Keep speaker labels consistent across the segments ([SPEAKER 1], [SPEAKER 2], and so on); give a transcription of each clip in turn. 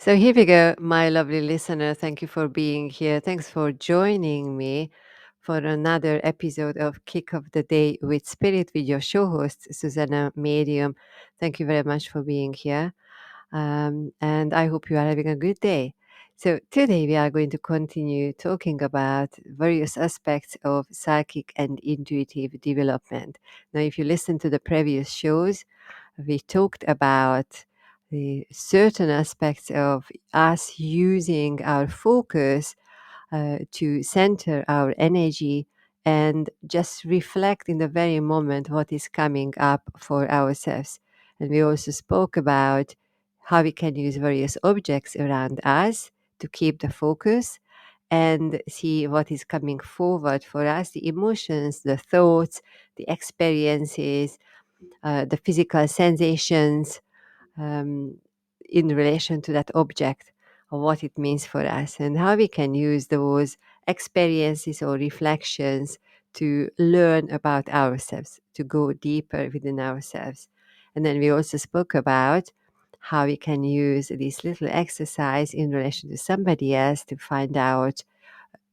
[SPEAKER 1] So here we go, my lovely listener. Thank you for being here. Thanks for joining me for another episode of Kick of the Day with Spirit with your show host, Zsuzsanna Medium. Thank you very much for being here. And I hope you are having a good day. So today we are going to continue talking about various aspects of psychic and intuitive development. Now, if you listen to the previous shows, we talked about the certain aspects of us using our focus to center our energy and just reflect in the very moment what is coming up for ourselves. And we also spoke about how we can use various objects around us to keep the focus and see what is coming forward for us, the emotions, the thoughts, the experiences, the physical sensations, um, in relation to that object, or what it means for us, and how we can use those experiences or reflections to learn about ourselves, to go deeper within ourselves. And then we also spoke about how we can use this little exercise in relation to somebody else to find out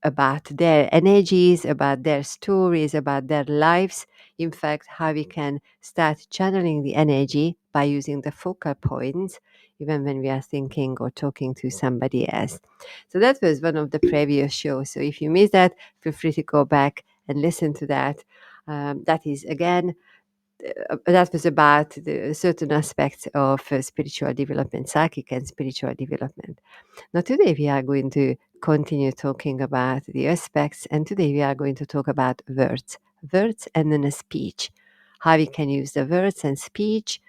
[SPEAKER 1] about their energies, about their stories, about their lives. In fact, how we can start channeling the energy by using the focal points, even when we are thinking or talking to somebody else. So that was one of the previous shows. So if you missed that, feel free to go back and listen to that. That is again that was about the certain aspects of spiritual development, psychic and spiritual development. Now, today we are going to continue talking about the aspects, and today we are going to talk about words and then a speech, how we can use the words and speech,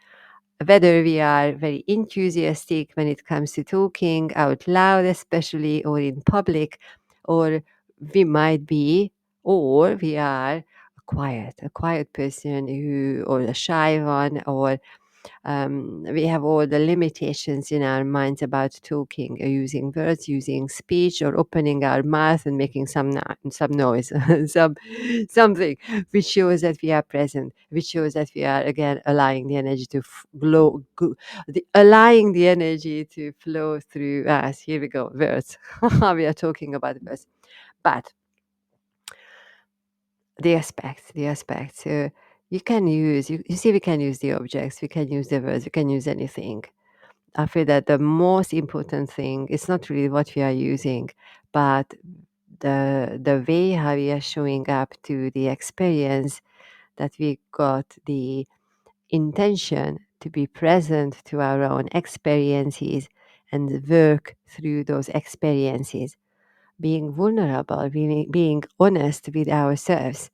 [SPEAKER 1] whether we are very enthusiastic when it comes to talking out loud, especially, or in public, or we might be, or we are a quiet person who, or a shy one, or we have all the limitations in our minds about talking, using words, using speech, or opening our mouth and making some noise, something which shows that we are present, which shows that we are again allowing the energy to allowing the energy to flow through us. Here we go, words. We are talking about words, but the aspects. You can use, you see, we can use the objects, we can use the words, we can use anything. I feel that the most important thing is not really what we are using, but the way how we are showing up to the experience, that we got the intention to be present to our own experiences and work through those experiences, being vulnerable, being honest with ourselves,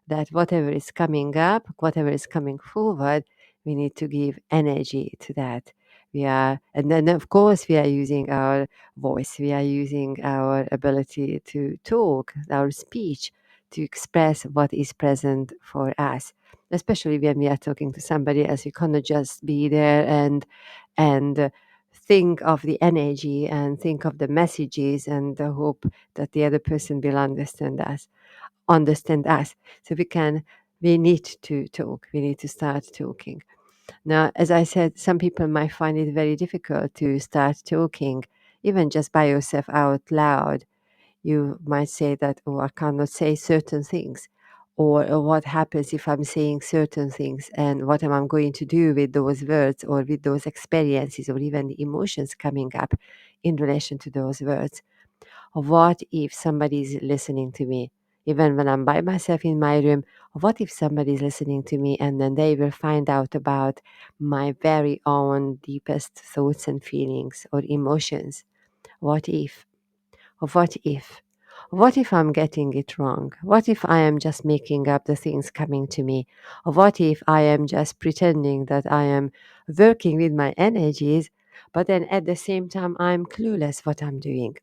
[SPEAKER 1] that whatever is coming up, whatever is coming forward, we need to give energy to that. And then of course, we are using our voice, we are using our ability to talk, our speech, to express what is present for us. Especially when we are talking to somebody else, we cannot just be there and think of the energy and think of the messages and the hope that the other person will understand us. So we need to talk. We need to start talking. Now, as I said, some people might find it very difficult to start talking, even just by yourself out loud. You might say that, oh, I cannot say certain things. Or what happens if I'm saying certain things, and what am I going to do with those words or with those experiences or even the emotions coming up in relation to those words? What if somebody is listening to me, even when I'm by myself in my room? What if somebody is listening to me and then they will find out about my very own deepest thoughts and feelings or emotions? What if? What if? What if I'm getting it wrong? What if I am just making up the things coming to me? Or what if I am just pretending that I am working with my energies, but then at the same time I'm clueless what I'm doing?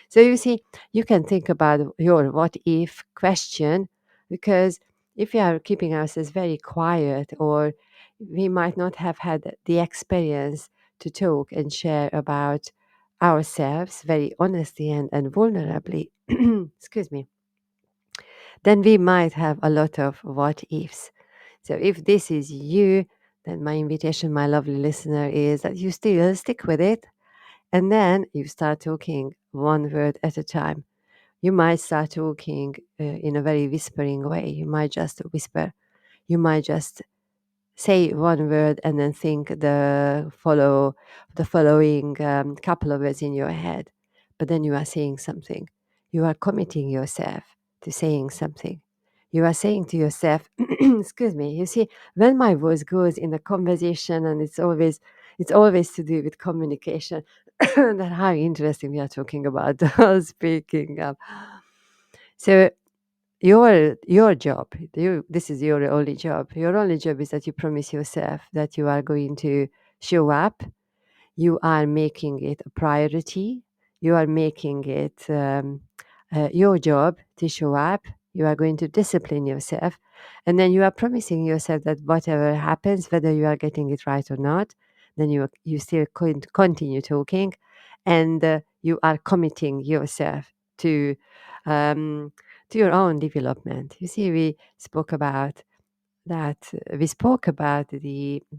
[SPEAKER 1] So you see, you can think about your what if question, because if we are keeping ourselves very quiet, or we might not have had the experience to talk and share about ourselves very honestly and vulnerably, excuse me, then we might have a lot of what ifs. So if this is you, then my invitation, my lovely listener, is that you still stick with it And then you start talking one word at a time. You might start talking in a very whispering way. You might just whisper. You might just say one word and then think the following couple of words in your head. But then you are saying something. You are committing yourself to saying something. You are saying to yourself, excuse me, you see, when my voice goes in a conversation, and it's always to do with communication, that how interesting we are talking about speaking up. So your job, this is your only job. Your only job is that you promise yourself that you are going to show up. You are making it a priority. You are making it your job to show up. You are going to discipline yourself. And then you are promising yourself that whatever happens, whether you are getting it right or not, then you still going to continue talking, and you are committing yourself um, to your own development. You see, we spoke about the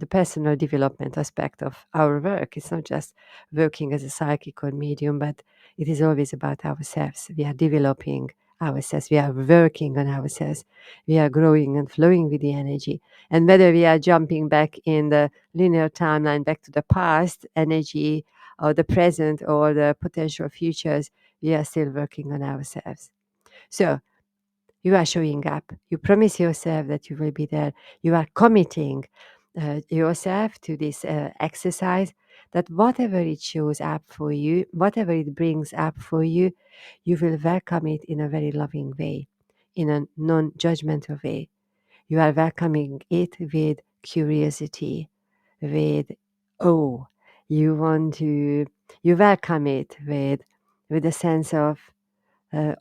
[SPEAKER 1] personal development aspect of our work. It's not just working as a psychic or medium, but it is always about ourselves. We are developing ourselves. We are working on ourselves. We are growing and flowing with the energy. And whether we are jumping back in the linear timeline back to the past energy, or the present, or the potential futures, we are still working on ourselves. So you are showing up. You promise yourself that you will be there. You are committing yourself to this exercise, that whatever it shows up for you, whatever it brings up for you, you will welcome it in a very loving way, in a non judgmental way. You are welcoming it with curiosity, with awe. You want to, you welcome it with a sense of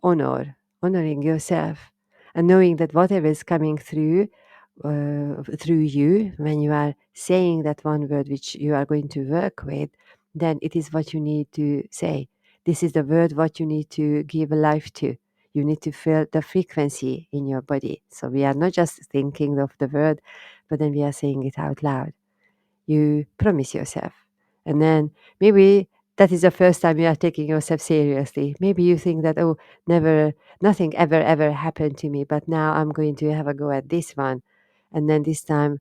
[SPEAKER 1] honoring yourself, and knowing that whatever is coming through you, when you are saying that one word which you are going to work with, then it is what you need to say. This is the word what you need to give life to. You need to feel the frequency in your body. So we are not just thinking of the word, but then we are saying it out loud. You promise yourself. And then maybe that is the first time you are taking yourself seriously. Maybe you think that, oh, nothing ever happened to me, but now I'm going to have a go at this one. And then this time,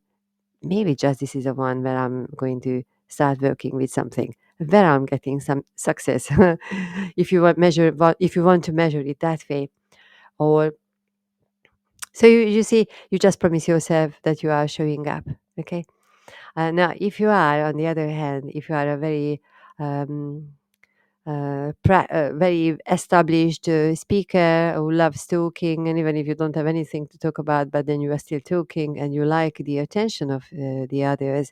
[SPEAKER 1] maybe just this is the one where I'm going to start working with something, where I'm getting some success. If you want to measure it that way. Or so you see, you just promise yourself that you are showing up. Okay. Now, if you are, on the other hand, if you are a very um, very established speaker who loves talking, and even if you don't have anything to talk about, but then you are still talking and you like the attention of the others,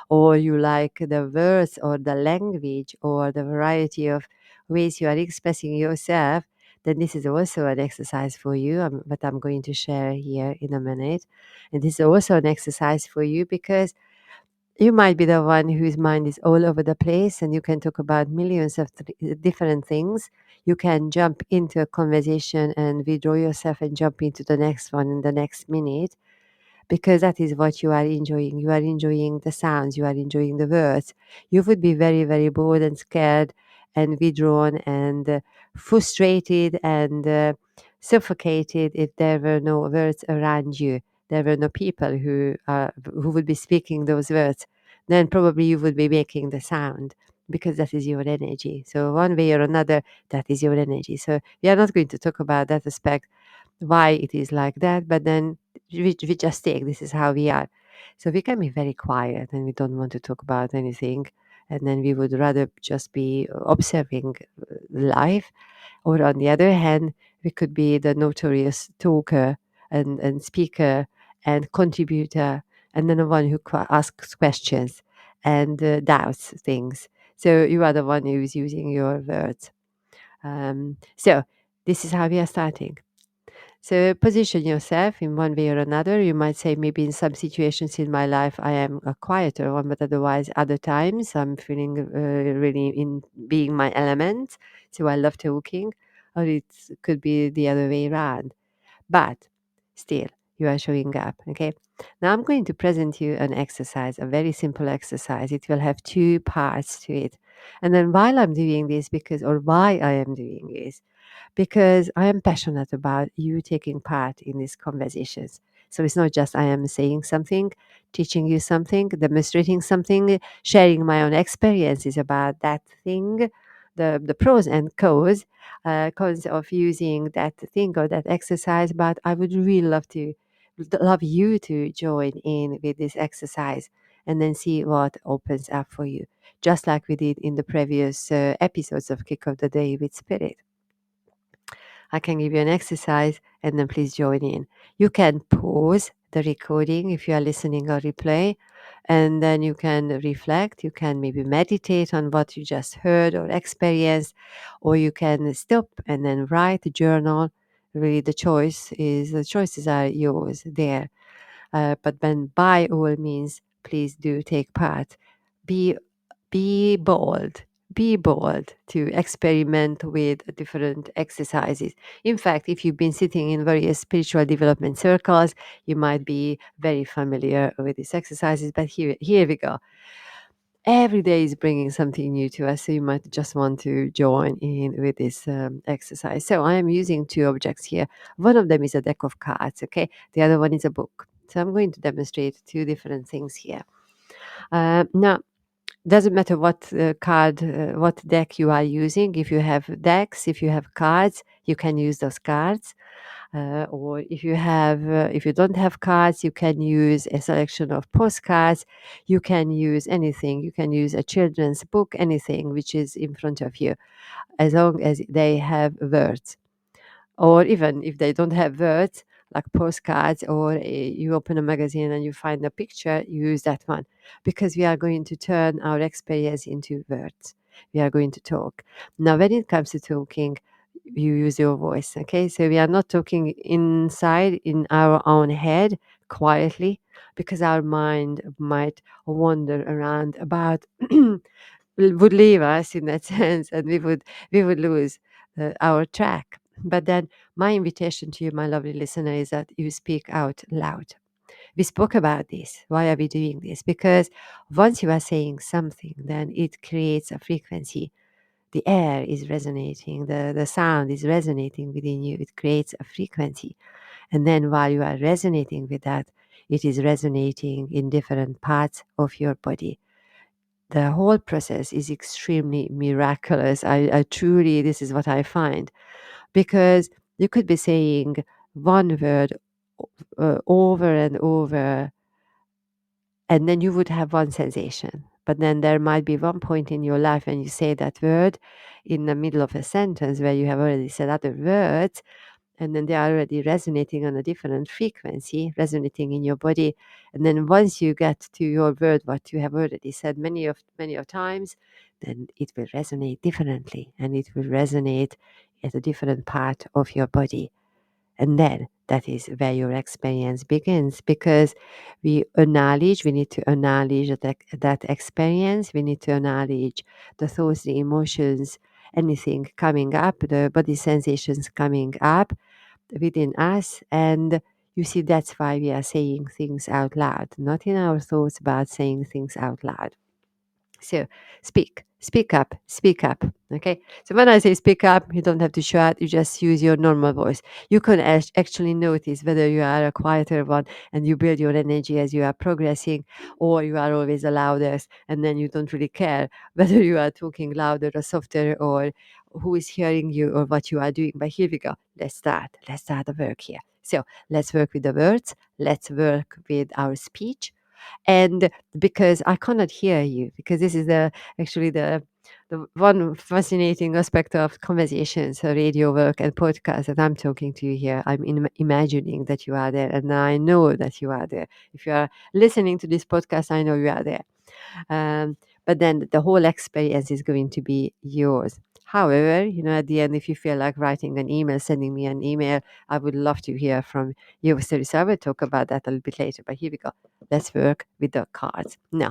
[SPEAKER 1] or you like the words or the language or the variety of ways you are expressing yourself, then this is also an exercise for you, what I'm going to share here in a minute. And this is also an exercise for you, because you might be the one whose mind is all over the place, and you can talk about millions of different things. You can jump into a conversation and withdraw yourself and jump into the next one in the next minute, because that is what you are enjoying. You are enjoying the sounds, you are enjoying the words. You would be very, very bored and scared and withdrawn and frustrated and suffocated if there were no words around you. There were no people who would be speaking those words. Then probably you would be making the sound, because that is your energy. So one way or another, that is your energy. So we are not going to talk about that aspect, why it is like that, but then we just take, this is how we are. So we can be very quiet and we don't want to talk about anything, and then we would rather just be observing life. Or on the other hand, we could be the notorious talker and speaker and contributor, and then the one who asks questions and doubts things. So you are the one who is using your words. So this is how we are starting. So position yourself in one way or another. You might say, maybe in some situations in my life, I am a quieter one, but otherwise, other times, I'm feeling really in being my element. So I love talking, or it could be the other way around. But still, you are showing up. Okay. Now I'm going to present you an exercise, a very simple exercise. It will have two parts to it. And then while I'm doing this, why I am doing this, because I am passionate about you taking part in these conversations. So it's not just I am saying something, teaching you something, demonstrating something, sharing my own experiences about that thing, the pros and cons of using that thing or that exercise. But I would really love you to join in with this exercise and then see what opens up for you, just like we did in the previous episodes of Kick of the Day with Spirit. I can give you an exercise and then please join in. You can pause the recording if you are listening or replay, and then you can reflect. You can maybe meditate on what you just heard or experienced, or you can stop and then write, journal. Really, the choices are yours there. But then by all means, please do take part. Be be bold. Be bold to experiment with different exercises. In fact, if you've been sitting in various spiritual development circles, you might be very familiar with these exercises. But here we go. Every day is bringing something new to us, so you might just want to join in with this exercise. So I am using two objects here. One of them is a deck of cards, okay? The other one is a book. So I'm going to demonstrate two different things here. Now, doesn't matter what deck you are using. If you have decks, if you have cards, you can use those cards. Or if you don't have cards, you can use a selection of postcards. You can use anything. You can use a children's book, anything which is in front of you, as long as they have words. Or even if they don't have words, like postcards, or you open a magazine and you find a picture, you use that one, because we are going to turn our experience into words. We are going to talk. Now, when it comes to talking, you use your voice. Okay, so we are not talking inside in our own head quietly, because our mind might wander around about would leave us in that sense, and we would lose our track. But then my invitation to you, my lovely listener, is that you speak out loud. We spoke about this. Why are we doing this? Because once you are saying something, then it creates a frequency. The air is resonating, the sound is resonating within you. It creates a frequency. And then while you are resonating with that, it is resonating in different parts of your body. The whole process is extremely miraculous. I truly, this is what I find, because you could be saying one word over and over, and then you would have one sensation. But then there might be one point in your life when you say that word in the middle of a sentence where you have already said other words, and then they are already resonating on a different frequency, resonating in your body. And then once you get to your word, what you have already said many of times, then it will resonate differently, and it will resonate at a different part of your body. And then that is where your experience begins, because we need to acknowledge that experience. We need to acknowledge the thoughts, the emotions, anything coming up, the body sensations coming up within us. And you see, that's why we are saying things out loud, not in our thoughts, but saying things out loud. So speak up, speak up. Okay. So when I say speak up, you don't have to shout, you just use your normal voice. You can actually notice whether you are a quieter one and you build your energy as you are progressing, or you are always the loudest and then you don't really care whether you are talking louder or softer, or who is hearing you or what you are doing. But here we go. Let's start. Let's start the work here. So let's work with the words. Let's work with our speech. And because I cannot hear you, because this is actually the one fascinating aspect of conversations, radio work and podcast, that I'm talking to you here. I'm imagining that you are there, and I know that you are there. If you are listening to this podcast, I know you are there. Um, but then the whole experience is going to be yours. However, at the end, if you feel like writing an email, sending me an email, I would love to hear from you. So I will talk about that a little bit later. But here we go. Let's work with the cards. Now,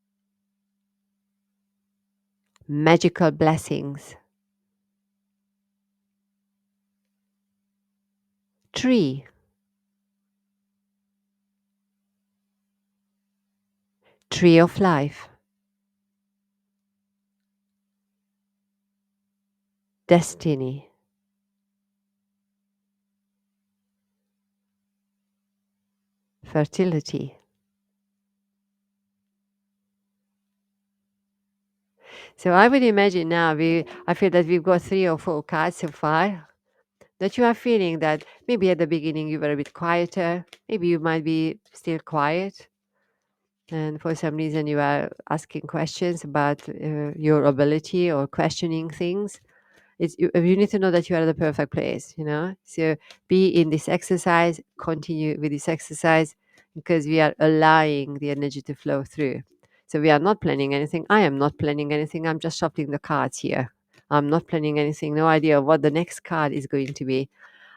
[SPEAKER 1] magical blessings. Tree, tree of life. Destiny, fertility. So I would imagine now I feel that we've got 3 or 4 cards so far. That you are feeling that maybe at the beginning you were a bit quieter, maybe you might be still quiet, and for some reason you are asking questions about your ability or questioning things. You need to know that you are at the perfect place, so be in this exercise, continue with this exercise, because we are allowing the energy to flow through. So we are not planning anything. I am not planning anything. I'm just shuffling the cards here. I'm not planning anything. No idea what the next card is going to be,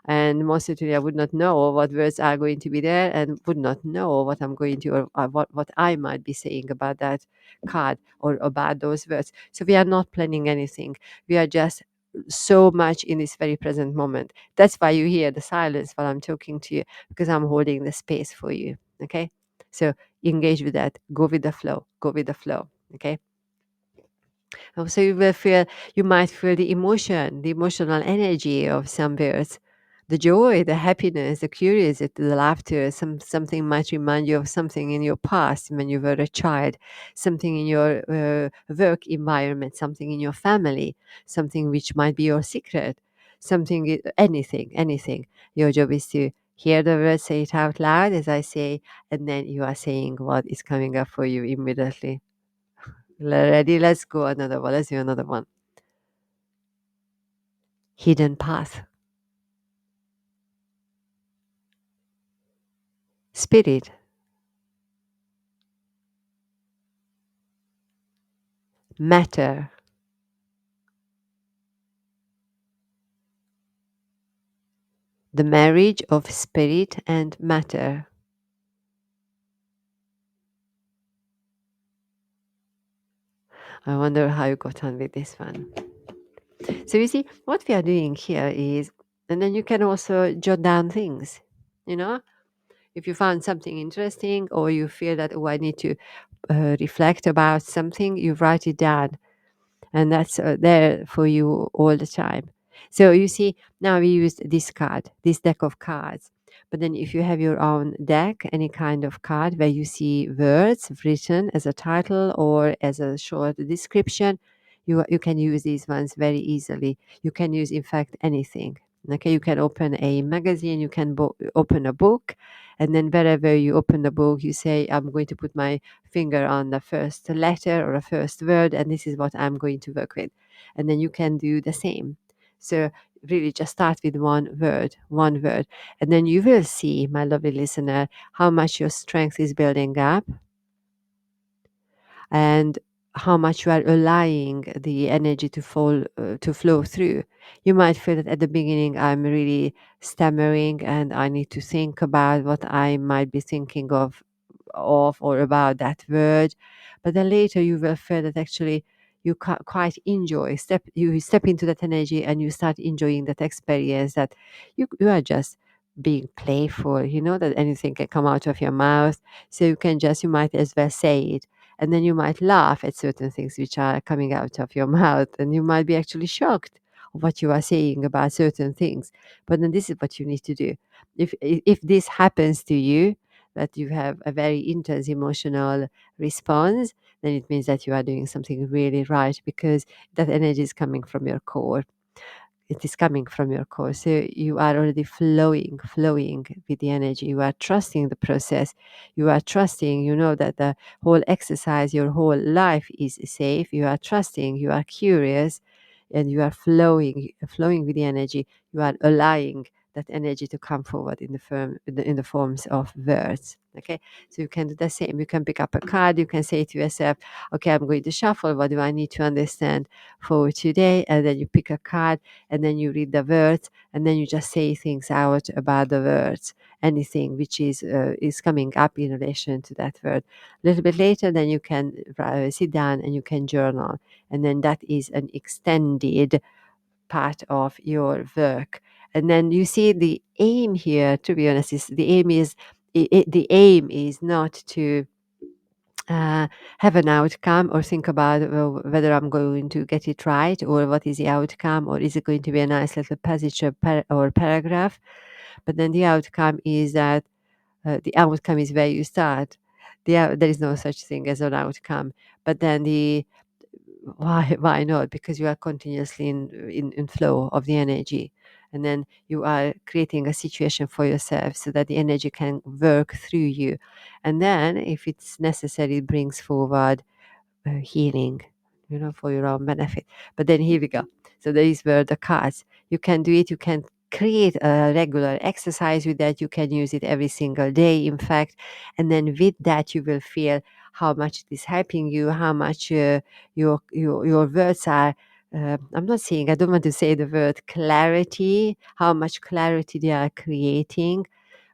[SPEAKER 1] and most certainly I would not know what words are going to be there, and would not know what I'm going to, or what I might be saying about that card or about those words. So we are not planning anything. We are just so much in this very present moment. That's why you hear the silence while I'm talking to you, because I'm holding the space for you. Okay, so engage with that. Go with the flow. Go with the flow. Okay. So you might feel the emotion, the emotional energy of some words, the joy, the happiness, the curiosity, the laughter. Something might remind you of something in your past when you were a child, something in your work environment, something in your family, something which might be your secret, anything. Your job is to hear the words, say it out loud as I say, and then you are saying what is coming up for you immediately. Ready? Let's go another one. Let's do another one. Hidden path. Spirit. Matter. The marriage of spirit and matter. I wonder how you got on with this one. So you see, what we are doing here is, and then you can also jot down things, you know, if you found something interesting, or you feel that, oh, I need to reflect about something, you write it down, and that's there for you all the time. So you see, now we used this deck of cards. But then if you have your own deck, any kind of card where you see words written as a title or as a short description, you can use these ones very easily. You can use, in fact, anything. Okay, you can open a magazine, you can open a book, and then wherever you open the book, you say, I'm going to put my finger on the first letter or a first word, and this is what I'm going to work with. And then you can do the same. So really just start with one word, and then you will see, my lovely listener, how much your strength is building up, and how much you are allowing the energy to flow through. You might feel that at the beginning I'm really stammering and I need to think about what I might be thinking of or about that word, but then later you will feel that actually you quite enjoy you step into that energy, and you start enjoying that experience, that you are just being playful, that anything can come out of your mouth, so you might as well say it, and then you might laugh at certain things which are coming out of your mouth, and you might be actually shocked of what you are saying about certain things. But then this is what you need to do. If this happens to you, that you have a very intense emotional response, then it means that you are doing something really right, because that energy is coming from your core. It is coming from your core. So you are already flowing with the energy. You are trusting the process. You are trusting, that the whole exercise, your whole life is safe. You are trusting, you are curious, and you are flowing with the energy. You are allowing that energy to come forward in the forms of words. Okay, so you can do the same. You can pick up a card. You can say to yourself, "Okay, I'm going to shuffle. What do I need to understand for today?" And then you pick a card, and then you read the words, and then you just say things out about the words, anything which is coming up in relation to that word. A little bit later, then you can sit down and you can journal, and then that is an extended part of your work. And then you see the aim here, to be honest, is the aim is not to have an outcome or think about whether I'm going to get it right or what is the outcome or is it going to be a nice little passage or paragraph. But then the outcome is that the outcome is where you start. There is no such thing as an outcome. But then why not? Because you are continuously in flow of the energy, and then you are creating a situation for yourself so that the energy can work through you, and then if it's necessary it brings forward healing, for your own benefit. But then here we go. So these were the cards. You can do it. You can create a regular exercise with that. You can use it every single day, in fact. And then with that, you will feel how much it is helping you, how much your words are. I'm not saying, I don't want to say the word clarity, how much clarity they are creating,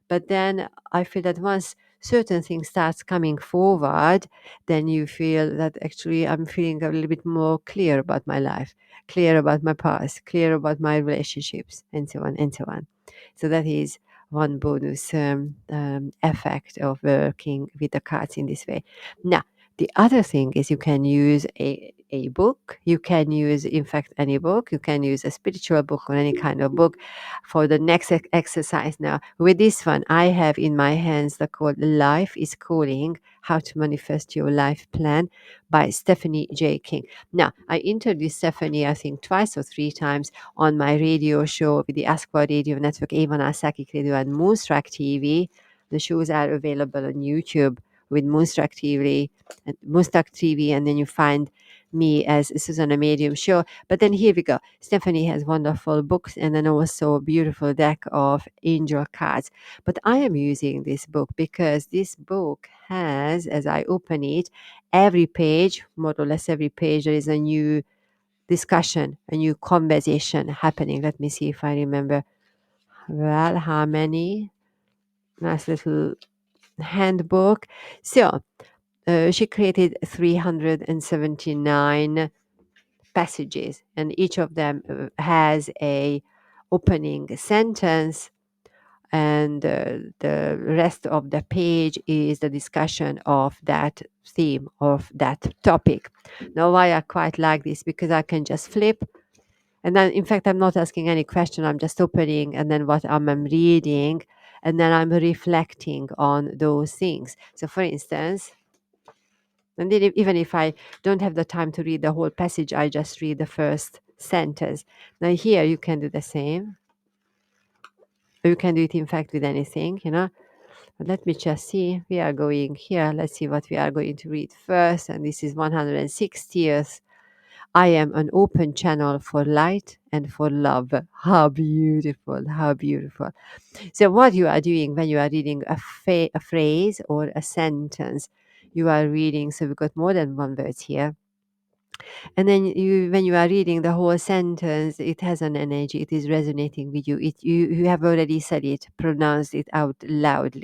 [SPEAKER 1] but then I feel that once certain things starts coming forward, then you feel that actually I'm feeling a little bit more clear about my life, clear about my past, clear about my relationships, and so on and so on. So that is one bonus effect of working with the cards in this way. Now, the other thing is you can use a book. You can use, in fact, any book. You can use a spiritual book or any kind of book for the next exercise. Now, with this one, I have in my hands the called Life is Calling, How to Manifest Your Life Plan by Stephanie J. King. Now, I introduced Stephanie, I think, twice or three times on my radio show with the Ask For Radio Network, Avana Psychic Radio, and Moonstruck TV. The shows are available on YouTube with Moonstruck TV, and then you find me as Zsuzsanna Medium show. But then here we go. Stephanie has wonderful books and then also a beautiful deck of angel cards. But I am using this book because this book has, as I open it, every page, more or less every page, there is a new discussion, a new conversation happening. Let me see if I remember. Well, how many? Nice little handbook. So she created 379 passages, and each of them has a opening sentence, and the rest of the page is the discussion of that theme, of that topic. Now, why I quite like this, because I can just flip, and then in fact I'm not asking any question, I'm just opening, and then what I'm reading, and then I'm reflecting on those things. So for instance, and then even if I don't have the time to read the whole passage, I just read the first sentence. Now here you can do the same. You can do it in fact with anything. But let me just see. We are going here. Let's see what we are going to read first. And this is 160th. I am an open channel for light and for love. How beautiful. How beautiful. So what you are doing when you are reading a phrase or a sentence, you are reading, so we've got more than one word here, and then when you are reading the whole sentence, it has an energy, it is resonating with you, you have already said it, pronounced it out loud,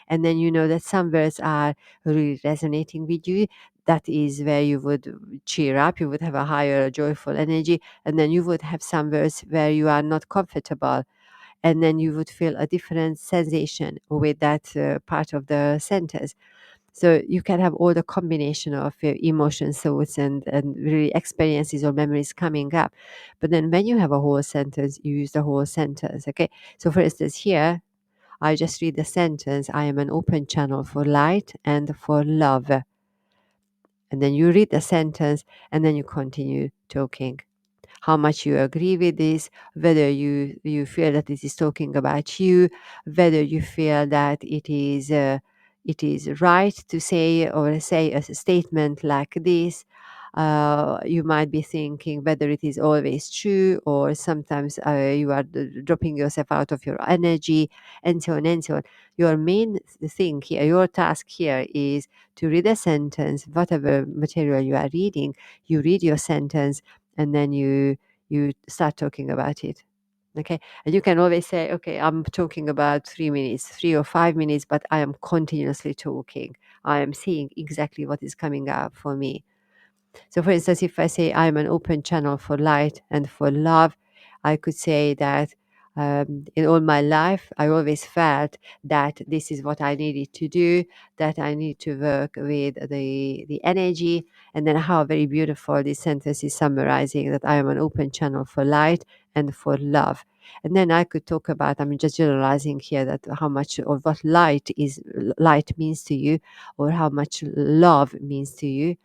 [SPEAKER 1] and then you know that some words are really resonating with you. That is where you would cheer up, you would have a higher joyful energy, and then you would have some words where you are not comfortable, and then you would feel a different sensation with that part of the sentence. So you can have all the combination of emotions, thoughts, and really experiences or memories coming up. But then when you have a whole sentence, you use the whole sentence. Okay. So for instance, here I just read the sentence: I am an open channel for light and for love. And then you read the sentence, and then you continue talking. How much you agree with this, whether you feel that it is talking about you, whether you feel that it is right to say or say a statement like this, You might be thinking whether it is always true, or sometimes you are dropping yourself out of your energy, and so on and so on. Your main thing here, your task here is to read a sentence, whatever material you are reading, you read your sentence, and then you start talking about it. Okay. And you can always say, okay, I'm talking about 3 minutes, 3 or 5 minutes, but I am continuously talking. I am seeing exactly what is coming up for me. So, for instance, if I say I'm an open channel for light and for love, I could say that in all my life, I always felt that this is what I needed to do, that I need to work with the energy. And then how very beautiful this sentence is summarizing that I am an open channel for light and for love. And then I could talk about, I'm just generalizing here, that how much or what light means to you, or how much love means to you,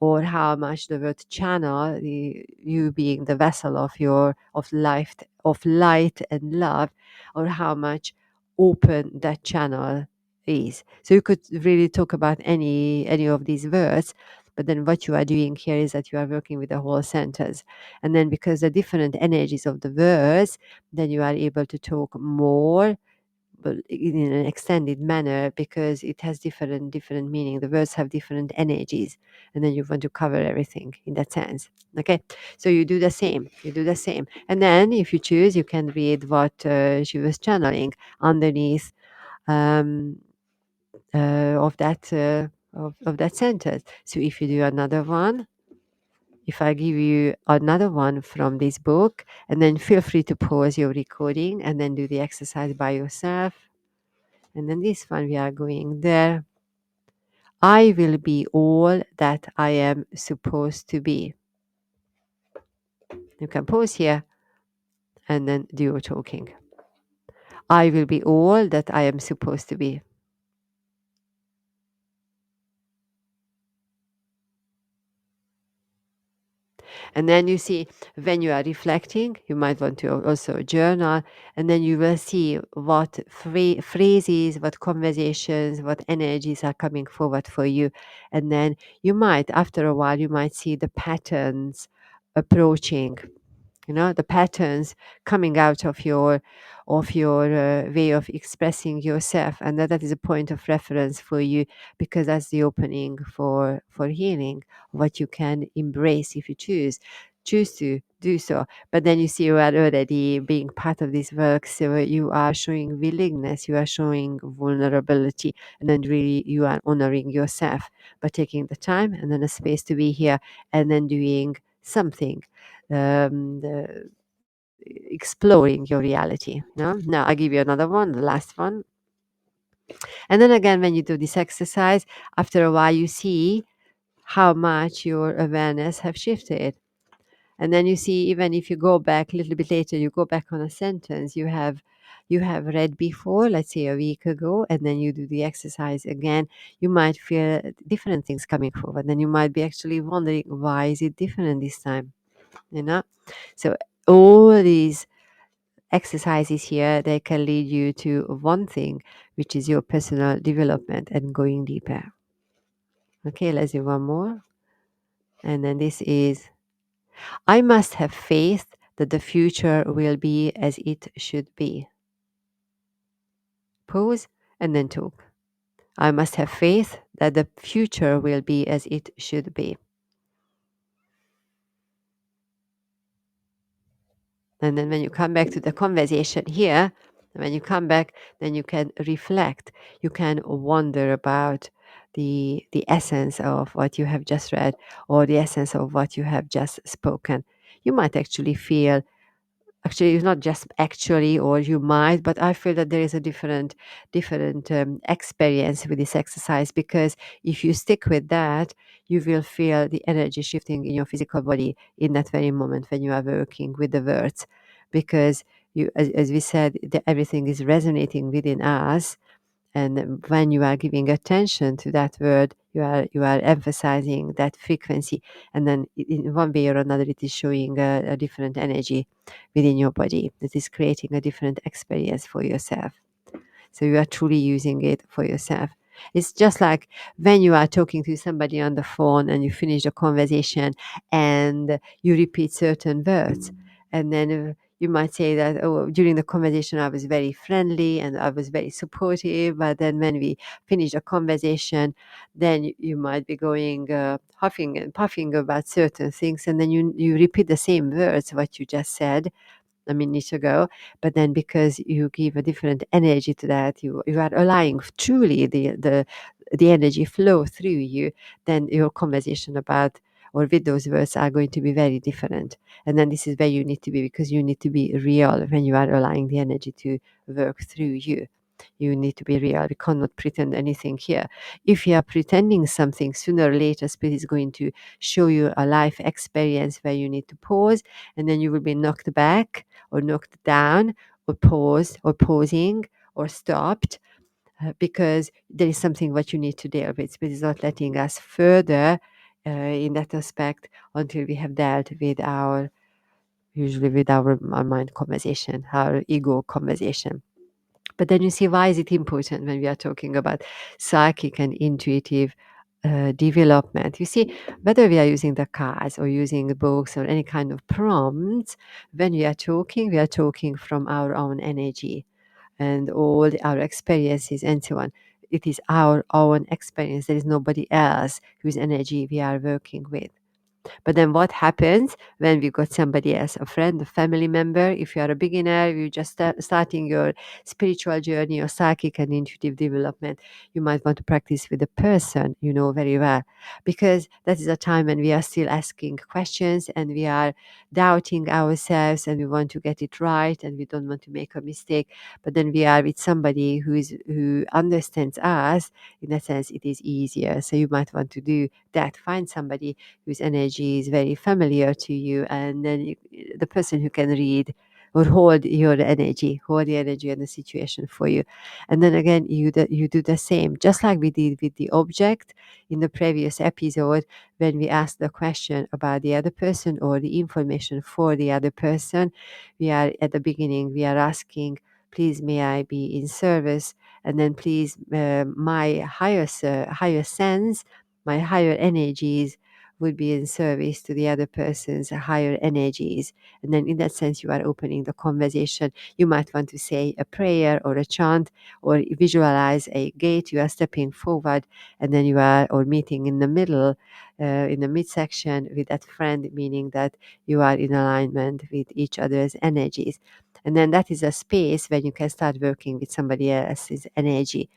[SPEAKER 1] or how much the word channel, you being the vessel of your of life, of light and love, or how much open that channel is. So you could really talk about any of these words, but then what you are doing here is that you are working with the whole sentence. And then because the different energies of the words, then you are able to talk more, but in an extended manner, because it has different meaning. The words have different energies, and then you want to cover everything in that sense. Okay, so you do the same. You do the same, and then if you choose, you can read what she was channeling underneath um, of that of that sentence. So if you do another one. If I give you another one from this book, and then feel free to pause your recording and then do the exercise by yourself. And then this one, we are going there. I will be all that I am supposed to be. You can pause here and then do your talking. I will be all that I am supposed to be. And then you see, when you are reflecting, you might want to also journal, and then you will see what phrases, what conversations, what energies are coming forward for you. And then you might, after a while, you might see the patterns approaching, the patterns coming out of your way of expressing yourself, and that is a point of reference for you, because that's the opening for healing, what you can embrace if you choose to do so. But then you see, you are already being part of this work, so you are showing willingness, you are showing vulnerability, and then really you are honoring yourself by taking the time and then a space to be here, and then doing something, exploring your reality. No? Now I give you another one, the last one. And then again, when you do this exercise, after a while, you see how much your awareness have shifted. And then you see, even if you go back a little bit later, you go back on a sentence you have read before, let's say a week ago, and then you do the exercise again, you might feel different things coming forward. Then you might be actually wondering, why is it different this time? You know? So all these exercises here, they can lead you to one thing, which is your personal development and going deeper. Okay, let's do one more. And then this is, I must have faith that the future will be as it should be. Pause and then talk. I must have faith that the future will be as it should be. And then when you come back to the conversation here, when you come back, then you can reflect. You can wonder about the essence of what you have just read, or the essence of what you have just spoken. You might actually feel, actually it's not just actually, or you might, but I feel that there is a different experience with this exercise, because if you stick with that, you will feel the energy shifting in your physical body in that very moment when you are working with the words, because you, as we said, everything is resonating within us. And when you are giving attention to that word, you are emphasizing that frequency, and then in one way or another, it is showing a different energy within your body. It is creating a different experience for yourself. So you are truly using it for yourself. It's just like when you are talking to somebody on the phone and you finish the conversation and you repeat certain words. And then you might say that, oh, during the conversation, I was very friendly and I was very supportive. But then when we finish the conversation, then you might be going huffing and puffing about certain things. And then you repeat the same words, what you just said a minute ago, but then because you give a different energy to that, you are allowing truly the energy flow through you, then your conversation about or with those words are going to be very different. And then this is where you need to be, because you need to be real when you are allowing the energy to work through you. You need to be real. We cannot pretend anything here. If you are pretending something, sooner or later, Spirit is going to show you a life experience where you need to pause, and then you will be knocked back or knocked down or paused or pausing or stopped, because there is something what you need to deal with. Spirit is not letting us further in that aspect until we have dealt with our, usually with our mind conversation, our ego conversation. But then you see, why is it important when we are talking about psychic and intuitive development? You see, whether we are using the cards or using the books or any kind of prompts, when we are talking from our own energy and all our experiences and so on. It is our own experience. There is nobody else whose energy we are working with. But then what happens when we got somebody else, a friend, a family member? If you are a beginner, you're just starting your spiritual journey or psychic and intuitive development, you might want to practice with a person you know very well, because that is a time when we are still asking questions and we are doubting ourselves and we want to get it right and we don't want to make a mistake. But then we are with somebody who understands us. In that sense, it is easier. So you might want to do that. Find somebody whose energy is very familiar to you, and then the person who can read or hold your energy, hold the energy and the situation for you. And then again, you do the same, just like we did with the object in the previous episode, when we asked the question about the other person or the information for the other person. We are at the beginning, we are asking, please, may I be in service? And then please, my higher sense, my higher energies would be in service to the other person's higher energies. And then in that sense, you are opening the conversation. You might want to say a prayer or a chant or visualize a gate. You are stepping forward and then you are, or meeting in the middle, in the midsection with that friend, meaning that you are in alignment with each other's energies. And then that is a space when you can start working with somebody else's energy.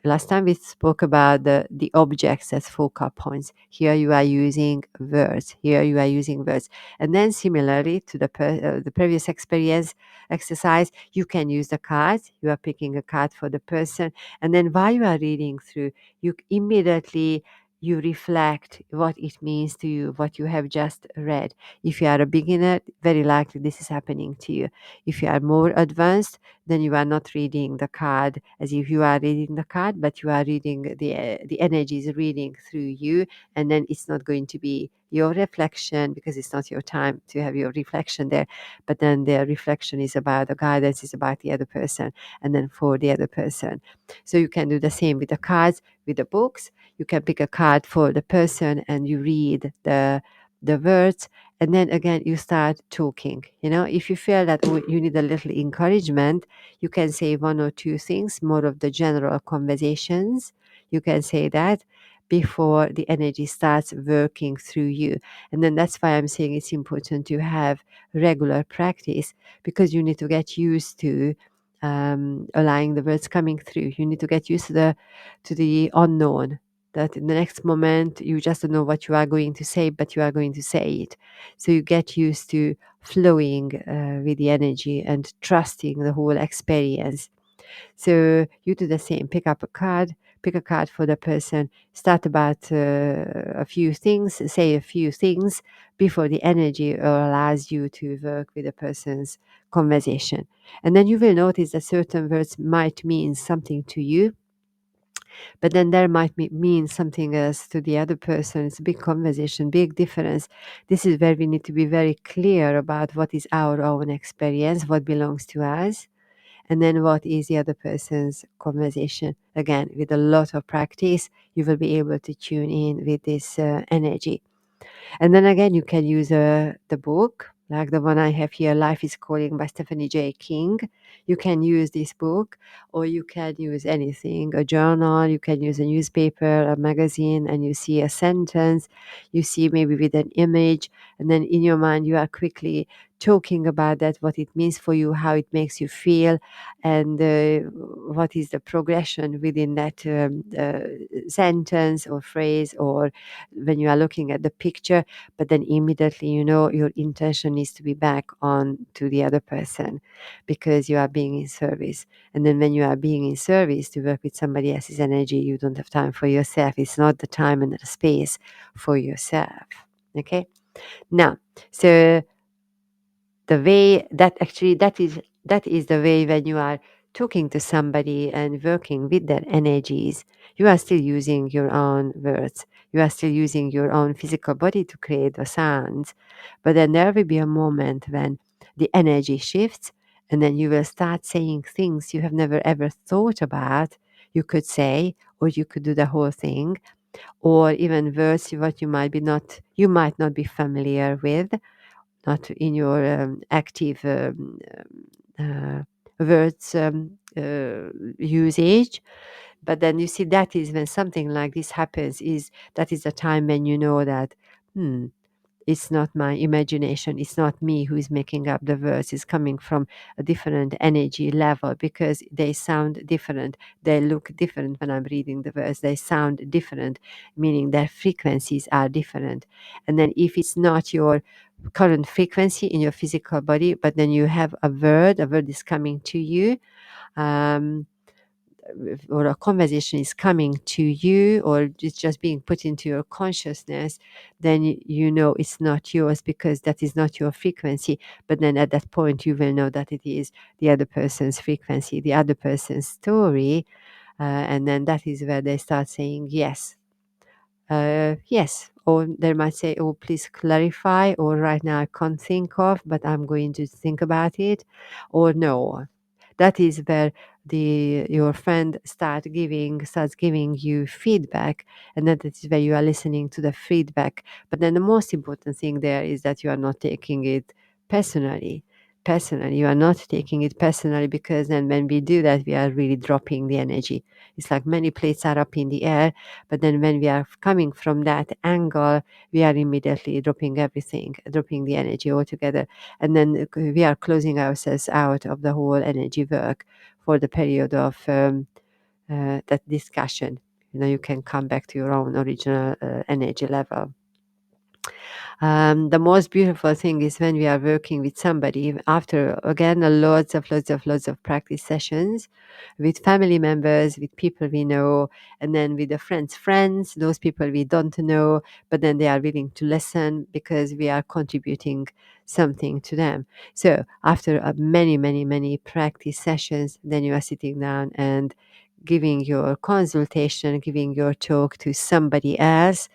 [SPEAKER 1] Last time we spoke about the objects as focal points. Here you are using words. Here you are using words. And then similarly to the previous experience exercise, you can use the cards. You are picking a card for the person. And then while you are reading through, you immediately you reflect what it means to you, what you have just read. If you are a beginner, very likely this is happening to you. If you are more advanced, then you are not reading the card as if you are reading the card, but you are reading the energy is reading through you, and then it's not going to be your reflection because it's not your time to have your reflection there. But then the reflection is about the guidance, is about the other person, and then for the other person. So you can do the same with the cards, with the books. You can pick a card for the person and you read the words, and then again you start talking. If you feel that you need a little encouragement, you can say one or two things, more of the general conversations. You can say that before the energy starts working through you. And then that's why I'm saying it's important to have regular practice, because you need to get used to allowing the words coming through. You need to get used to the unknown, that in the next moment you just don't know what you are going to say, but you are going to say it. So you get used to flowing with the energy and trusting the whole experience. So you do the same. Pick up a card, pick a card for the person, start about a few things, say a few things before the energy allows you to work with the person's conversation. And then you will notice that certain words might mean something to you, but then there might mean something else to the other person. It's a big conversation, big difference. This is where we need to be very clear about what is our own experience, what belongs to us, and then what is the other person's conversation. Again, with a lot of practice, you will be able to tune in with this energy. And then again, you can use the book, like the one I have here, Life is Calling by Stephanie J. King. You can use this book, or you can use anything, a journal, you can use a newspaper, a magazine, and you see a sentence, you see maybe with an image, and then in your mind, you are quickly talking about that, what it means for you, how it makes you feel, and what is the progression within that sentence or phrase, or when you are looking at the picture. But then immediately, your intention needs to be back on to the other person, because you are being in service. And then when you are being in service to work with somebody else's energy, you don't have time for yourself. It's not the time and the space for yourself. Okay. Now, so the way that is the way, when you are talking to somebody and working with their energies, you are still using your own words, you are still using your own physical body to create the sounds. But then there will be a moment when the energy shifts, and then you will start saying things you have never ever thought about you could say, or you could do the whole thing, or even words what you might not be familiar with, not in your active words usage. But then you see, that is when something like this happens, is that is the time when you know that, it's not my imagination, it's not me who is making up the words, it's coming from a different energy level, because they sound different, they look different. When I'm reading the words, they sound different, meaning their frequencies are different. And then if it's not your current frequency in your physical body, but then you have a word is coming to you, um, or a conversation is coming to you, or it's just being put into your consciousness, then you know it's not yours, because that is not your frequency. But then at that point, you will know that it is the other person's frequency, the other person's story. And then that is where they start saying yes. Yes, or they might say, "Oh, please clarify," or "Right now I can't think of, but I'm going to think about it," or "No." That is where your friend starts giving you feedback, and that is where you are listening to the feedback. But then the most important thing there is that you are not taking it personally. Personally, you are not taking it personally, because then when we do that, we are really dropping the energy. It's like many plates are up in the air, but then when we are coming from that angle, we are immediately dropping everything, dropping the energy altogether. And then we are closing ourselves out of the whole energy work for the period of that discussion. You can come back to your own original energy level. The most beautiful thing is when we are working with somebody after, again, lots of practice sessions with family members, with people we know, and then with the friends, those people we don't know, but then they are willing to listen because we are contributing something to them. So after many, many, many practice sessions, then you are sitting down and giving your consultation, giving your talk to somebody else,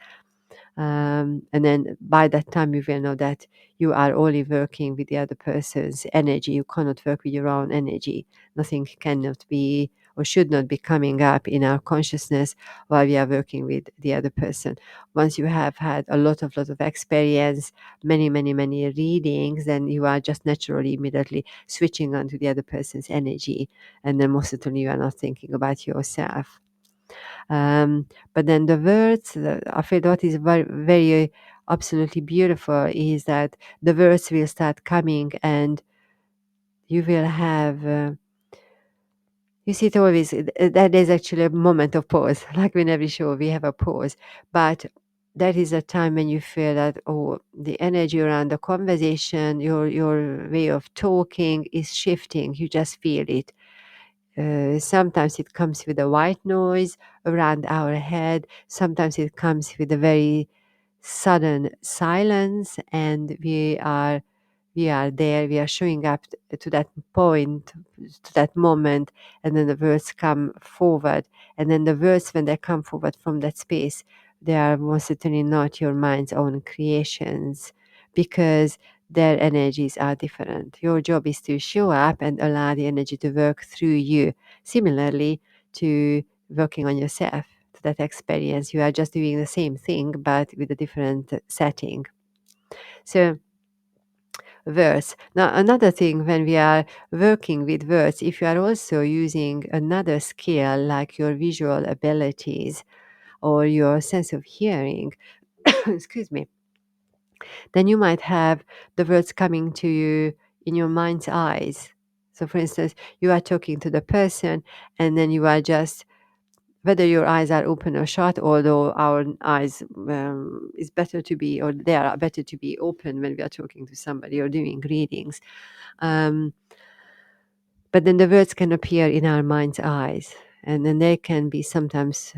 [SPEAKER 1] and then by that time, you will know that you are only working with the other person's energy. You cannot work with your own energy. Nothing cannot be or should not be coming up in our consciousness while we are working with the other person. Once you have had a lot of experience, many, many, many readings, then you are just naturally immediately switching onto the other person's energy. And then most certainly you are not thinking about yourself. But then the words, I feel what is very, very absolutely beautiful is that the words will start coming, and you will have, you see it always, that is actually a moment of pause. Like in every show, we have a pause. But that is a time when you feel that, oh, the energy around the conversation, your way of talking is shifting. You just feel it. Sometimes it comes with a white noise around our head. Sometimes it comes with a very sudden silence, and we are there. We are showing up to that point, to that moment, and then the words come forward. And then the words, when they come forward from that space, they are most certainly not your mind's own creations, because their energies are different. Your job is to show up and allow the energy to work through you. Similarly to working on yourself, to that experience, you are just doing the same thing but with a different setting. So words. Now, another thing when we are working with words, if you are also using another skill like your visual abilities or your sense of hearing, excuse me, then you might have the words coming to you in your mind's eyes. So, for instance, you are talking to the person and then you are just, whether your eyes are open or shut, although our eyes is better to be, or they are better to be open when we are talking to somebody or doing readings. Um, but then the words can appear in our mind's eyes, and then they can be sometimes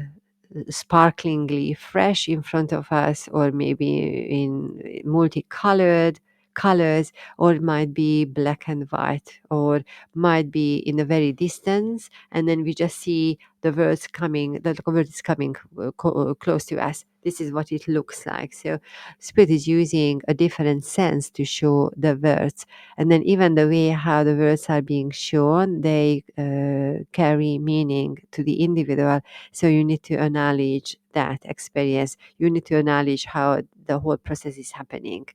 [SPEAKER 1] sparklingly fresh in front of us, or maybe in multicolored colors, or it might be black and white, or might be in the very distance, and then we just see the words coming, the word is coming close to us. This is what it looks like. So spirit is using a different sense to show the words, and then even the way how the words are being shown, they carry meaning to the individual. So you need to acknowledge that experience. You need to acknowledge how the whole process is happening,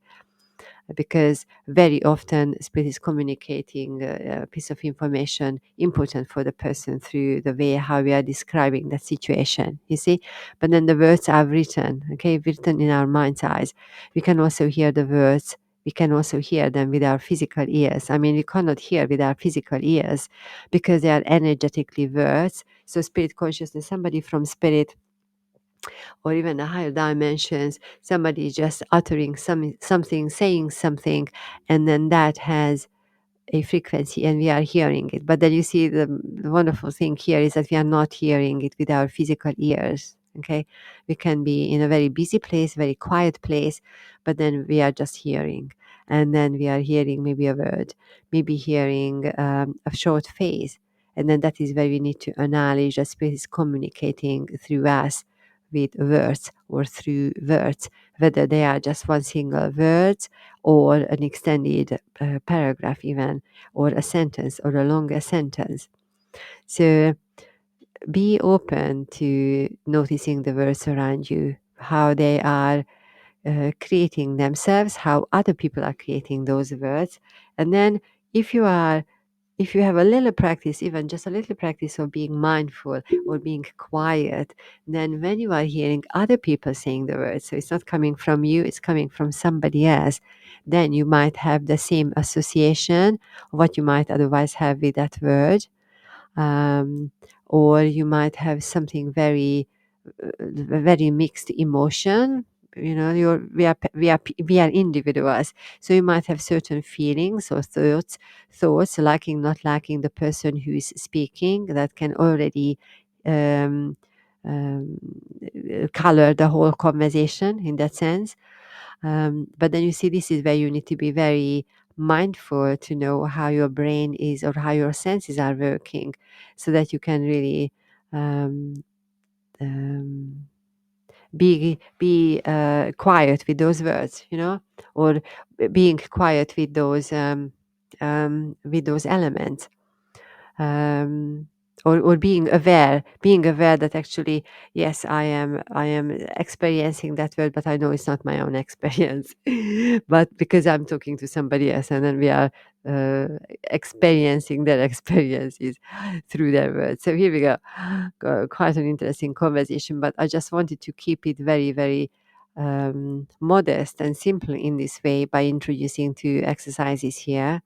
[SPEAKER 1] because very often spirit is communicating a piece of information important for the person through the way how we are describing that situation, you see. But then the words are written, okay, written in our mind's eyes. We can also hear the words. We can also hear them with our physical ears. I mean, we cannot hear with our physical ears because they are energetically words. So spirit consciousness, somebody from spirit or even the higher dimensions, somebody is just uttering something, saying something, and then that has a frequency and we are hearing it. But then you see the wonderful thing here is that we are not hearing it with our physical ears. Okay, we can be in a very busy place, very quiet place, but then we are just hearing. And then we are hearing maybe a word, maybe hearing a short phrase. And then that is where we need to acknowledge that spirit is communicating through us with words or through words, whether they are just one single word or an extended paragraph even, or a sentence or a longer sentence. So be open to noticing the words around you, how they are creating themselves, how other people are creating those words. And then if you are, if you have a little practice, even just a little practice of being mindful or being quiet, then when you are hearing other people saying the words, so it's not coming from you, it's coming from somebody else, then you might have the same association of what you might otherwise have with that word. Um, or you might have something very mixed emotion. You know, we are individuals, so you might have certain feelings or thoughts liking, not liking the person who is speaking, that can already um, um, color the whole conversation in that sense. But then you see, this is where you need to be very mindful to know how your brain is or how your senses are working, so that you can really um, um, be quiet with those words, you know, or being quiet with those elements, um, or being aware that actually, yes, I am experiencing that word, but I know it's not my own experience, but because I'm talking to somebody else, and then we are uh, experiencing their experiences through their words. So here we go. Quite an interesting conversation, but I just wanted to keep it very, very modest and simple in this way by introducing two exercises here.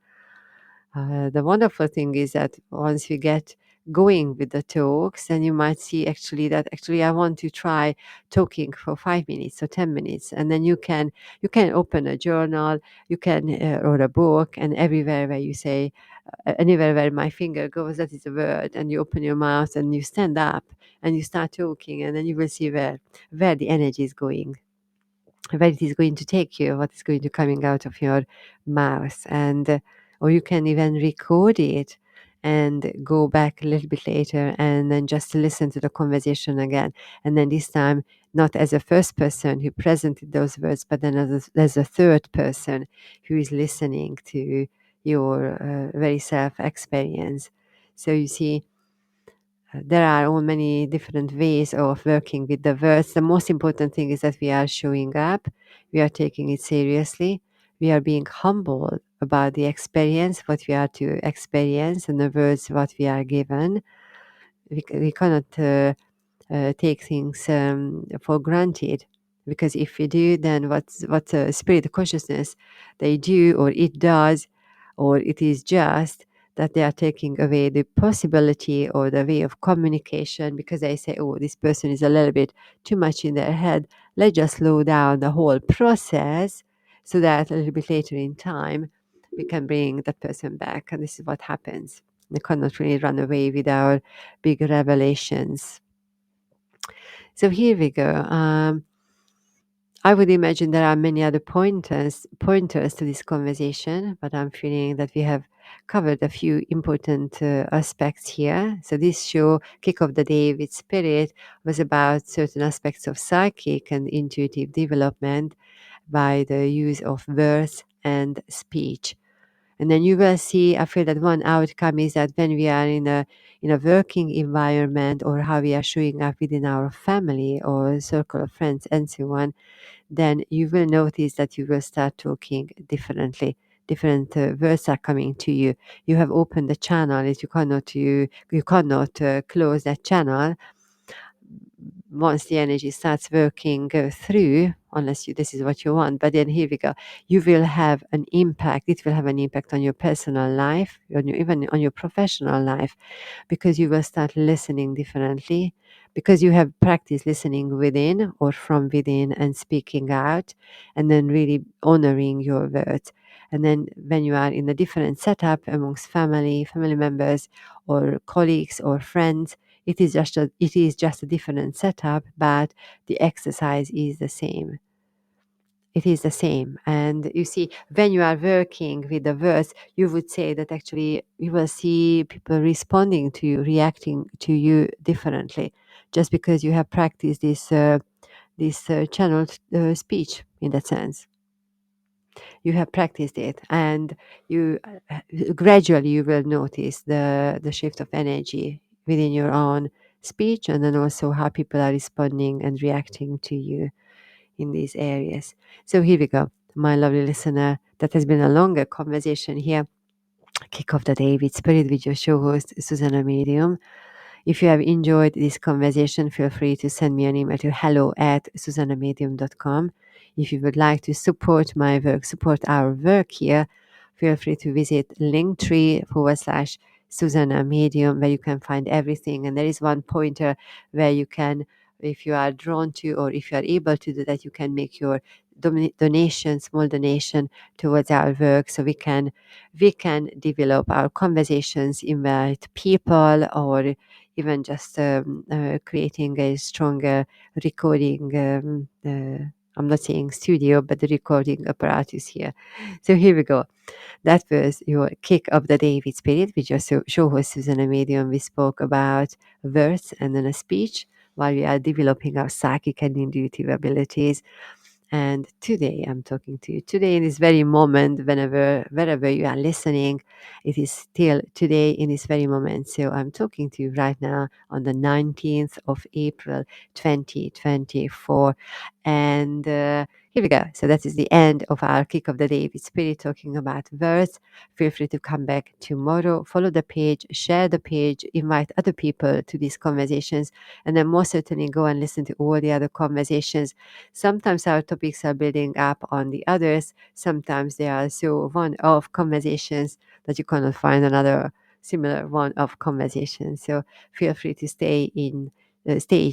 [SPEAKER 1] The wonderful thing is that once you get going with the talks, then you might see actually that actually I want to try talking for 5 minutes or 10 minutes, and then you can open a journal, you can or a book, and everywhere where you say anywhere where my finger goes, that is a word, and you open your mouth and you stand up and you start talking, and then you will see where the energy is going, where it is going to take you, what is going to coming out of your mouth, and or you can even record it, and go back a little bit later and then just listen to the conversation again. And then this time, not as a first person who presented those words, but then as a third person who is listening to your very self experience. So you see, there are all many different ways of working with the words. The most important thing is that we are showing up, we are taking it seriously, we are being humble about the experience, what we are to experience, and the words what we are given. We cannot take things for granted, because if we do, then what spirit consciousness they do, or it does, or it is just that they are taking away the possibility or the way of communication, because they say, oh, this person is a little bit too much in their head, let's just slow down the whole process so that a little bit later in time we can bring that person back. And this is what happens. We cannot really run away with our big revelations. So here we go. I would imagine there are many other pointers to this conversation, but I'm feeling that we have covered a few important aspects here. So this show, Kick of the Day with Spirit, was about certain aspects of psychic and intuitive development by the use of words and speech. And then you will see, I feel that one outcome is that when we are in a working environment, or how we are showing up within our family or circle of friends and so on, then you will notice that you will start talking differently. Different words are coming to you. You have opened the channel. You cannot close that channel once the energy starts working through, unless this is what you want. But then here we go. You will have an impact. It will have an impact on your personal life, even on your professional life, because you will start listening differently, because you have practiced listening within or from within and speaking out, and then really honoring your words. And then when you are in a different setup amongst family members, or colleagues or friends, it is just a different setup, but the exercise is the same. It is the same. And you see, when you are working with the words, you would say that actually you will see people responding to you, reacting to you differently, just because you have practiced this channeled speech in that sense. You have practiced it, and you gradually you will notice the shift of energy within your own speech, and then also how people are responding and reacting to you in these areas. So here we go, my lovely listener. That has been a longer conversation here. Kick off the day with Spirit with your show host, Zsuzsanna Medium. If you have enjoyed this conversation, feel free to send me an email to hello@zsuzannamedium.com. If you would like to support my work, support our work here, feel free to visit linktree/Susanna Medium, where you can find everything. And there is one pointer where you can, if you are drawn to, or if you are able to do that, you can make your donation, small donation towards our work, so we can develop our conversations, invite people, or even just creating a stronger recording. I'm not saying studio, but the recording apparatus here. So here we go. That was your kick of the day with Spirit, with your show host Zsuzsanna Medium. We spoke about words and then a speech while we are developing our psychic and intuitive abilities. And today I'm talking to you. Today, in this very moment, wherever you are listening, it is still today in this very moment. So I'm talking to you right now on the 19th of April, 2024. And here we go. So that is the end of our Kick of the Day with Spirit, talking about words. Feel free to come back tomorrow. Follow the page, share the page, invite other people to these conversations, and then most certainly go and listen to all the other conversations. Sometimes our topics are building up on the others. Sometimes they are so one-off conversations that you cannot find another similar one-off conversation. So feel free to stay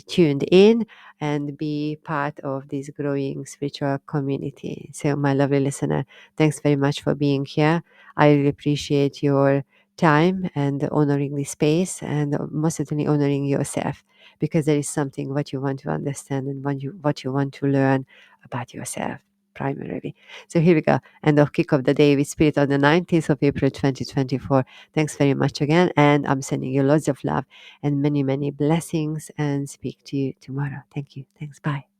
[SPEAKER 1] tuned in and be part of this growing spiritual community. So, my lovely listener, thanks very much for being here. I really appreciate your time and honoring this space, and most certainly honoring yourself, because there is something what you want to understand and what you want to learn about yourself. primarily. So here we go. End of Kick of the Day with Spirit on the 19th of April 2024. Thanks very much again. And I'm sending you lots of love and many, many blessings, and speak to you tomorrow. Thank you. Thanks. Bye.